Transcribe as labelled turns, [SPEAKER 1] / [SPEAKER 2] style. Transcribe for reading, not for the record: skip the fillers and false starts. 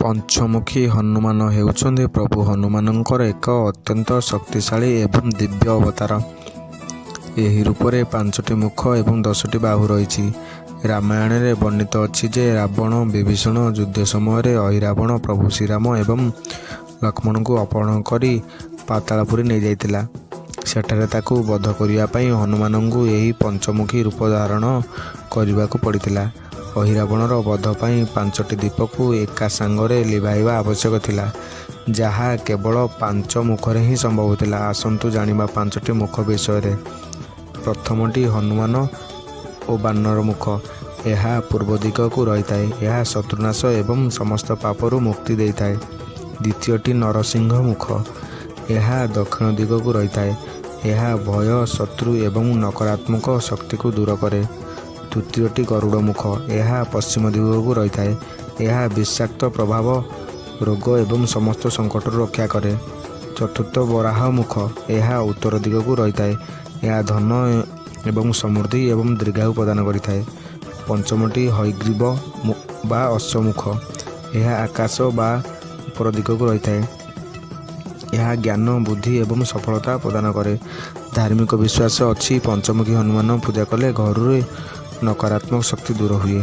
[SPEAKER 1] ପଞ୍ଚମୁଖୀ ହନୁମାନ ହେଉଛନ୍ତି ପ୍ରଭୁ ହନୁମାନଙ୍କର ଏକ ଅତ୍ୟନ୍ତ ଶକ୍ତିଶାଳୀ ଏବଂ ଦିବ୍ୟ ଅବତାର। ଏହି ରୂପରେ 5ଟି ମୁଖ ଏବଂ 10ଟି ବାହୁ ରହିଛି। ରାମାୟଣରେ ବର୍ଣ୍ଣିତ ଅଛି ଯେ ରାବଣ ବିଭୀଷଣ ଯୁଦ୍ଧ ସମୟରେ ଅହିରାବଣ ପ୍ରଭୁ ଶ୍ରୀରାମ ଏବଂ ଲକ୍ଷ୍ମଣଙ୍କୁ ଅପହରଣ କରି ପାତାଳପୁରୀ ନେଇଯାଇଥିଲା। ସେଠାରେ ତାକୁ ବଧ କରିବା ପାଇଁ ହନୁମାନଙ୍କୁ ଏହି ପଞ୍ଚମୁଖୀ ରୂପ ଧାରଣ କରିବାକୁ ପଡ଼ିଥିଲା। ଅହିରାବଣର ବଧ ପାଇଁ 5ଟି ଦୀପକୁ ଏକା ସାଙ୍ଗରେ ଲିଭାଇବା ଆବଶ୍ୟକ ଥିଲା, ଯାହା କେବଳ 5 ମୁଖରେ ହିଁ ସମ୍ଭବ ଥିଲା। ଆସନ୍ତୁ ଜାଣିବା 5ଟି ମୁଖ ବିଷୟରେ। ପ୍ରଥମଟି ହନୁମାନ ଓ ବାନର ମୁଖ। ଏହା ପୂର୍ବ ଦିଗକୁ ରହିଥାଏ। ଏହା ଶତ୍ରୁନାଶ ଏବଂ ସମସ୍ତ ପାପରୁ ମୁକ୍ତି ଦେଇଥାଏ। ଦ୍ୱିତୀୟଟି ନରସିଂହ ମୁଖ। ଏହା ଦକ୍ଷିଣ ଦିଗକୁ ରହିଥାଏ। ଏହା ଭୟ, ଶତ୍ରୁ ଏବଂ ନକାରାତ୍ମକ ଶକ୍ତିକୁ ଦୂର କରେ। ତୃତୀୟଟି ଗରୁଡ଼ ମୁଖ। ଏହା ପଶ୍ଚିମ ଦିଗକୁ ରହିଥାଏ। ଏହା ବିଷାକ୍ତ ପ୍ରଭାବ, ରୋଗ ଏବଂ ସମସ୍ତ ସଙ୍କଟରୁ ରକ୍ଷା କରେ। ଚତୁର୍ଥ ବରାହ ମୁଖ। ଏହା ଉତ୍ତର ଦିଗକୁ ରହିଥାଏ। ଏହା ଧନ ଏବଂ ସମୃଦ୍ଧି ଏବଂ ଦୀର୍ଘାୟୁ ପ୍ରଦାନ କରିଥାଏ। ପଞ୍ଚମଟି ହୟଗ୍ରୀବ ବା ଅଶ୍ୱମୁଖ। ଏହା ଆକାଶ ବା ଉପର ଦିଗକୁ ରହିଥାଏ। ଏହା ଜ୍ଞାନ, ବୁଦ୍ଧି ଏବଂ ସଫଳତା ପ୍ରଦାନ କରେ। ଧାର୍ମିକ ବିଶ୍ୱାସ ଅଛି ପଞ୍ଚମୁଖୀ ହନୁମାନ ପୂଜା କଲେ ଘରରେ ନକାରାତ୍ମକ ଶକ୍ତି ଦୂର ହୁଏ।